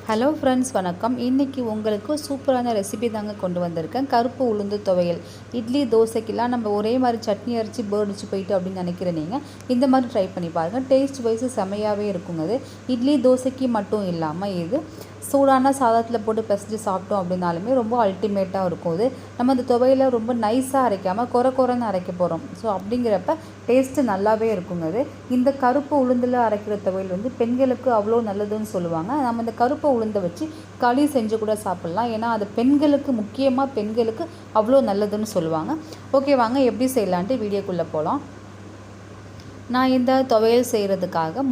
Hello friends, வணக்கம். இன்றைக்கி உங்களுக்கு சூப்பரான ரெசிபி தாங்க கொண்டு வந்திருக்கேன். கருப்பு உளுந்து துவையல். இட்லி தோசைக்கெல்லாம் நம்ம ஒரே மாதிரி சட்னி அரைச்சி போர்டிச்சு போயிட்டு அப்படின்னு நினைக்கிறேன். நீங்கள் இந்த மாதிரி ட்ரை பண்ணி பாருங்கள். டேஸ்ட் வைஸு செமையாகவே இருக்குங்க. அது இட்லி தோசைக்கு மட்டும் இல்லாமல் இது சூடான சாதத்தில் போட்டு பிசைஞ்சு சாப்பிட்டோம் அப்படின்னாலுமே ரொம்ப அல்டிமேட்டாக இருக்கும். இது நம்ம இந்த துவையில் ரொம்ப நைஸாக அரைக்காமல் குறைன்னு அரைக்க போகிறோம். ஸோ அப்படிங்கிறப்ப டேஸ்ட்டு நல்லாவே இருக்குங்க. அது இந்த கருப்பு உளுந்தில் அரைக்கிற துவையல் வந்து பெண்களுக்கு அவ்வளோ நல்லதுன்னு சொல்லுவாங்க. நம்ம இந்த கருப்பு உளுந்தை வச்சு களி செஞ்சு கூட சாப்பிட்லாம். ஏன்னா அது முக்கியமாக பெண்களுக்கு அவ்வளோ நல்லதுன்னு சொல்லுவாங்க. ஓகே, வாங்க எப்படி செய்யலான்ட்டு வீடியோக்குள்ளே போகலாம். நான் இந்த துவையல் செய்கிறதுக்காக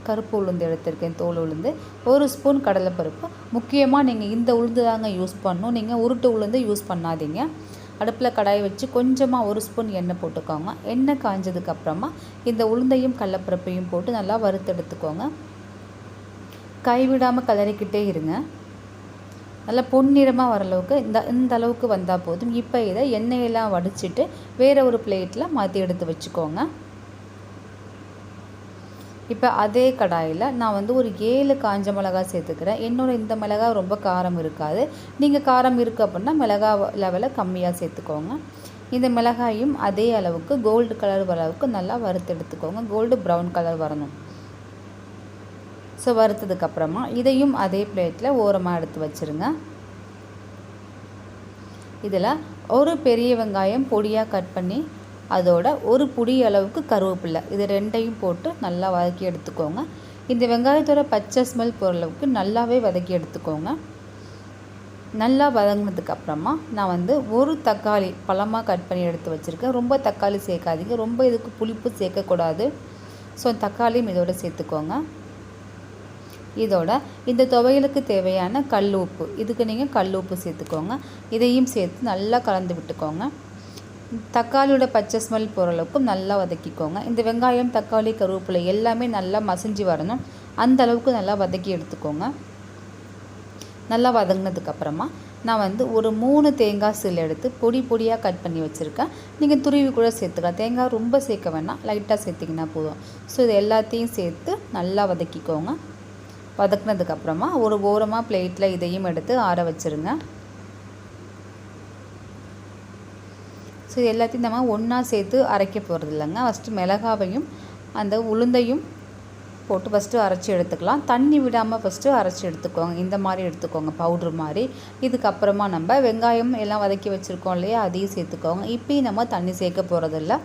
கருப்பு உளுந்து எடுத்திருக்கேன், தோல் உளுந்து, 1 ஸ்பூன் கடலைப்பருப்பு. முக்கியமாக நீங்கள் இந்த உளுந்து தாங்க யூஸ் பண்ணணும். நீங்கள் உருட்டு உளுந்து யூஸ் பண்ணாதீங்க. அடுப்பில் கடாயை வச்சு கொஞ்சமாக 1 ஸ்பூன் எண்ணெய் போட்டுக்கோங்க. எண்ணெய் காஞ்சதுக்கப்புறமா இந்த உளுந்தையும் கடலைப்பருப்பையும் போட்டு நல்லா வறுத்தெடுத்துக்கோங்க. கைவிடாமல் கலரிக்கிட்டே இருங்க. நல்லா பொன்னிறமாக வர அளவுக்கு இந்த அளவுக்கு வந்தால் போதும். இப்போ இதை எண்ணெயெல்லாம் வடிச்சிட்டு வேறு ஒரு பிளேட்டில் மாற்றி எடுத்து வச்சுக்கோங்க. இப்போ அதே கடாயில் நான் வந்து ஒரு 7 காஞ்ச மிளகாய் சேர்த்துக்கிறேன். இந்த மிளகாய் ரொம்ப காரம் இருக்காது. நீங்கள் காரம் இருக்குது அப்படின்னா மிளகாய் லெவலை கம்மியாக சேர்த்துக்கோங்க. இந்த மிளகாயும் அதே அளவுக்கு கோல்டு கலர் வர அளவுக்கு நல்லா வறுத்து எடுத்துக்கோங்க. கோல்டு ப்ரௌன் கலர் வரணும். ஸோ வறுத்ததுக்கப்புறமா இதையும் அதே பிளேட்டில் ஓரமாக எடுத்து வச்சுருங்க. இதில் ஒரு பெரிய வெங்காயம் பொடியாக கட் பண்ணி, அதோட ஒரு புடி அளவுக்கு கருவேப்பிலை, இது ரெண்டையும் போட்டு நல்லா வதக்கி எடுத்துக்கோங்க. இந்த வெங்காயத்தோட பச்சை ஸ்மெல் போகிற அளவுக்கு நல்லாவே வதக்கி எடுத்துக்கோங்க. நல்லா வதங்கினதுக்கப்புறமா நான் வந்து ஒரு தக்காளி பழமாக கட் பண்ணி எடுத்து வச்சுருக்கேன். ரொம்ப தக்காளி சேர்க்காதீங்க, ரொம்ப இதுக்கு புளிப்பு சேர்க்கக்கூடாது. ஸோ தக்காளியும் இதோட சேர்த்துக்கோங்க. இதோட இந்த துவையலுக்கு தேவையான கல் உப்பு, இதுக்கு நீங்கள் கல் உப்பு சேர்த்துக்கோங்க. இதையும் சேர்த்து நல்லா கலந்து விட்டுக்கோங்க. தக்காளியோட பச்சை ஸ்மெல் போகிற அளவுக்கு நல்லா வதக்கிக்கோங்க. இந்த வெங்காயம், தக்காளி, கருவேப்பிலை எல்லாமே நல்லா மசிஞ்சு வரணும். அந்த அளவுக்கு நல்லா வதக்கி எடுத்துக்கோங்க. நல்லா வதங்கினதுக்கப்புறமா நான் வந்து ஒரு 3 தேங்காய் சீல் எடுத்து பொடியாக கட் பண்ணி வச்சுருக்கேன். நீங்கள் துருவி கூட சேர்த்துக்கலாம். தேங்காய் ரொம்ப சேர்க்க வேணாம், லைட்டாக சேர்த்திங்கன்னா போதும். ஸோ இது எல்லாத்தையும் சேர்த்து நல்லா வதக்கிக்கோங்க. வதக்கினதுக்கப்புறமா ஒரு ஓரமாக பிளேட்டில் இதையும் எடுத்து ஆற வச்சுருங்க. ஸோ இது எல்லாத்தையும் நம்ம ஒன்றா சேர்த்து அரைக்க போகிறது இல்லைங்க. ஃபஸ்ட்டு மிளகாவையும் அந்த உளுந்தையும் போட்டு ஃபஸ்ட்டு அரைச்சி எடுத்துக்கலாம். தண்ணி விடாமல் ஃபஸ்ட்டு அரைச்சி எடுத்துக்கோங்க. இந்த மாதிரி எடுத்துக்கோங்க, பவுட்ரு மாதிரி. இதுக்கப்புறமா நம்ம வெங்காயம் எல்லாம் வதக்கி வச்சுருக்கோம் இல்லையா, அதையும் சேர்த்துக்கோங்க. இப்போயும் நம்ம தண்ணி சேர்க்க போகிறதில்ல.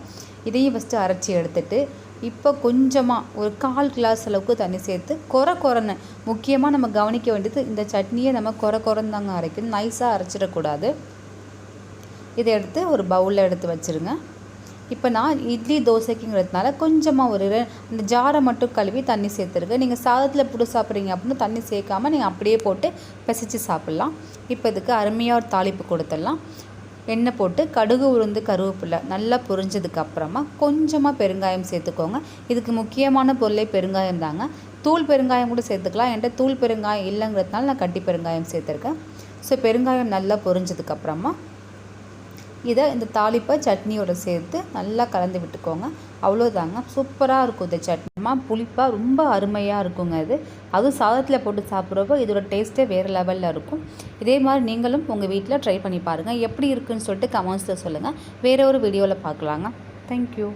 இதையும் ஃபஸ்ட்டு அரைச்சி எடுத்துட்டு இப்போ கொஞ்சமாக ஒரு 1/4 கிளாஸ் அளவுக்கு தண்ணி சேர்த்து குறைன்னு, முக்கியமாக நம்ம கவனிக்க வேண்டியது இந்த சட்னியை நம்ம குறைன்னு தாங்க அரைக்கணும், நைஸாக அரைச்சிடக்கூடாது. இதை எடுத்து ஒரு பவுலில் எடுத்து வச்சுருங்க. இப்போ நான் இட்லி தோசைக்குங்கிறதுனால கொஞ்சமாக அந்த ஜாரை மட்டும் கழுவி தண்ணி சேர்த்துருக்கேன். நீங்கள் சாதத்தில் போட்டு சாப்பிட்றீங்க அப்படின்னா தண்ணி சேர்க்காமல் நீங்கள் அப்படியே போட்டு பிசைச்சு சாப்பிட்லாம். இப்போ இதுக்கு அருமையாக ஒரு தாளிப்பு கொடுத்துடலாம். எண்ணெய் போட்டு கடுகு, உளுந்து, கருவேப்பிலை நல்லா பொரிஞ்சதுக்கப்புறமா கொஞ்சமாக பெருங்காயம் சேர்த்துக்கோங்க. இதுக்கு முக்கியமான பொருளே பெருங்காயம் தாங்க. தூள் பெருங்காயம் கூட சேர்த்துக்கலாம். என்கிட்ட தூள் பெருங்காயம் இல்லைங்கிறதுனால நான் கட்டி பெருங்காயம் சேர்த்துருக்கேன். ஸோ பெருங்காயம் நல்லா பொரிஞ்சதுக்கப்புறமா இதை இந்த தாளிப்பை சட்னியோட சேர்த்து நல்லா கலந்து விட்டுக்கோங்க. அவ்வளோதாங்க, சூப்பராக இருக்கும் இந்த சட்னிமா. புளிப்பாக ரொம்ப அருமையாக இருக்குங்க. அதுவும் சாதத்தில் போட்டு சாப்பிட்றப்போ இதோட டேஸ்ட்டே வேறு லெவலில் இருக்கும். இதே மாதிரி நீங்களும் உங்கள் வீட்டில் ட்ரை பண்ணி பாருங்கள். எப்படி இருக்குன்னு சொல்லிட்டு கமெண்ட்ஸில் சொல்லுங்கள். வேறு ஒரு வீடியோவில் பார்க்கலாங்க. தேங்க்யூ.